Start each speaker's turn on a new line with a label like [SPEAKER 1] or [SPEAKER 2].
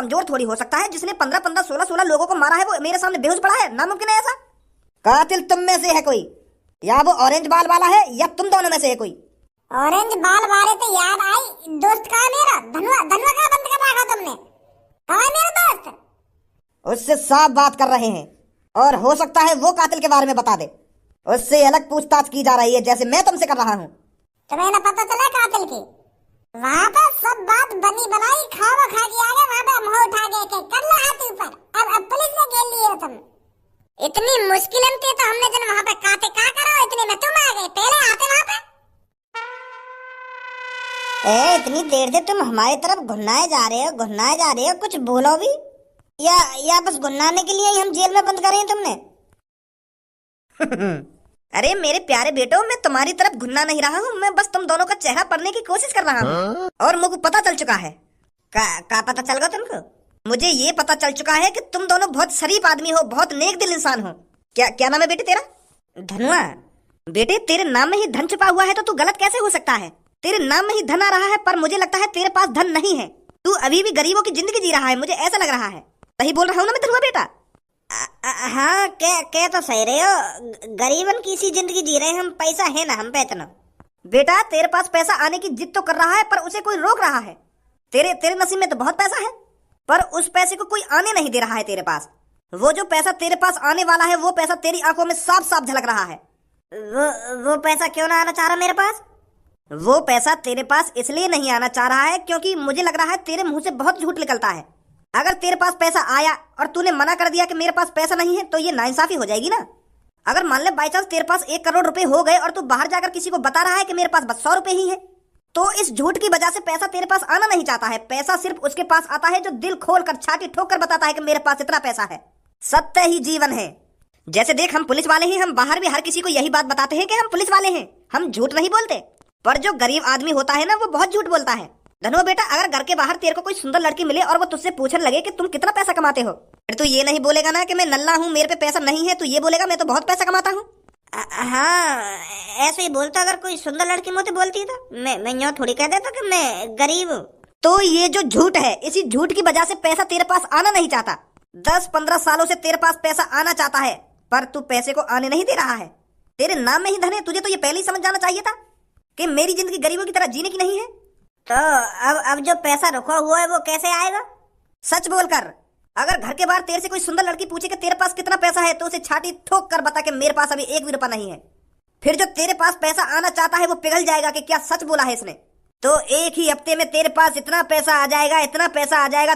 [SPEAKER 1] कमजोर थोड़ी हो सकता है। जिसने 15-15, 16-16 लोगों को मारा है वो मेरे सामने बेहोश पड़ा है? नामुमकिन है ऐसा। कातिल तुम में से है कोई, या वो ऑरेंज बाल वाला है, या तुम दोनों में से है कोई।
[SPEAKER 2] ऑरेंज बाल वाले तो याद आई, दोस्त कहाँ है मेरा? धनुआ धनुआ कहाँ बंद कर रखा तुमने? कहाँ है मेरा दोस्त?
[SPEAKER 1] उससे साफ बात कर रहे हैं, और हो सकता है वो कातिल के बारे में बता दे। उससे अलग पूछताछ की जा रही है, जैसे मैं तुमसे कर रहा हूँ।
[SPEAKER 2] तुम्हें ना पता चला कातिल की? वहाँ पे सब बात बनी बनाई खावा खा के आ गए, वहाँ पे मुँह उठा के कर लो हाथ ऊपर। अब पुलिस ने घेर लिए हो तुम। इतनी मुश्किल थी तो हमने जन वहाँ पे काते का करो, इतने में तुम आ गए, पहले आते वहाँ पे।
[SPEAKER 1] इतनी देर से तुम हमारी तरफ घुन्नाए जा रहे हो, कुछ बोलो भी। या बस गुन्नाने के लिए ही हम जेल में बंद करे हैं तुमने? अरे मेरे प्यारे बेटो, मैं तुम्हारी तरफ घुन्ना नहीं रहा हूँ, मैं बस तुम दोनों का चेहरा पढ़ने की कोशिश कर रहा हूँ। और मुझे पता चल चुका है। का पता चल गया तुमको? मुझे ये पता चल चुका है कि तुम दोनों बहुत शरीफ आदमी हो, बहुत नेक दिल इंसान हो। क्या नाम है बेटे तेरा? धनुआ। बेटे तेरे नाम में ही धन छुपा हुआ है, तो तू गलत कैसे हो सकता है? तेरे नाम में ही धन आ रहा है, पर मुझे लगता है तेरे पास धन नहीं है। तू अभी भी गरीबों की जिंदगी जी रहा है, मुझे ऐसा लग रहा है। सही बोल रहा हूँ ना मैं धनुआ बेटा? हाँ, क्या तो सही रहे हो। गरीबन की सी जिंदगी जी रहे हैं हम, पैसा है ना हम पे इतना। बेटा तेरे पास पैसा आने की जिद तो कर रहा है, पर उसे कोई रोक रहा है। तेरे नसीब में तो बहुत पैसा है, पर उस पैसे को कोई आने नहीं दे रहा है तेरे पास। वो जो पैसा तेरे पास आने वाला है, वो पैसा तेरी आंखों में साफ साफ झलक रहा है। वो पैसा क्यों ना आना चाह रहा मेरे पास? वो पैसा तेरे पास इसलिए नहीं आना चाह रहा है क्योंकि मुझे लग रहा है तेरे मुंह से बहुत झूठ निकलता है। अगर तेरे पास पैसा आया और तूने मना कर दिया कि मेरे पास पैसा नहीं है, तो ये नाइंसाफी हो जाएगी ना। अगर मान ले बाई चांस तेरे पास 1 करोड़ रुपए हो गए और तू बाहर जाकर किसी को बता रहा है कि मेरे पास बस 100 रुपए ही है, तो इस झूठ की वजह से पैसा तेरे पास आना नहीं चाहता है। पैसा सिर्फ उसके पास आता है जो दिल खोल कर छाती ठोक कर बताता है कि मेरे पास इतना पैसा है। सत्य ही जीवन है। जैसे देख, हम पुलिस वाले हैं, हम बाहर भी हर किसी को यही बात बताते हैं कि हम पुलिस वाले हैं, हम झूठ नहीं बोलते। पर जो गरीब आदमी होता है ना, वो बहुत झूठ बोलता है। धनुआ बेटा, अगर घर के बाहर तेरे को कोई सुंदर लड़की मिले और वो तुझसे पूछने लगे कि तुम कितना पैसा कमाते हो, फिर तू ये नहीं बोलेगा ना कि मैं नल्ला हूँ, मेरे पे पैसा नहीं है। तू ये बोलेगा मैं तो बहुत पैसा कमाता हूँ। हाँ, ऐसे ही बोलता। अगर कोई सुंदर लड़की मुझे बोलती तो मैं यूं थोड़ी कह देता कि मैं गरीब हूँ। तो ये जो झूठ है, इसी झूठ की वजह से पैसा तेरे पास आना नहीं चाहता। 10-15 सालों से तेरे पास पैसा आना चाहता है, पर तू पैसे को आने नहीं दे रहा है। तेरे नाम में ही धन है। तुझे तो ये पहले ही समझ जाना चाहिए था कि मेरी जिंदगी गरीबों की तरह जीने की नहीं है। तो अब जो पैसा रुका हुआ है वो कैसे आएगा? सच बोलकर। अगर घर के बाहर तेरे से कोई सुंदर लड़की पूछे कि तेरे पास कितना पैसा है, तो उसे छाती ठोक कर बता कि मेरे पास अभी 1 भी रुपया नहीं है। फिर जो तेरे पास पैसा आना चाहता है वो पिघल जाएगा कि क्या सच बोला है इसने। तो 1 ही हफ्ते में तेरे पास इतना पैसा आ जाएगा, इतना पैसा आ जाएगा।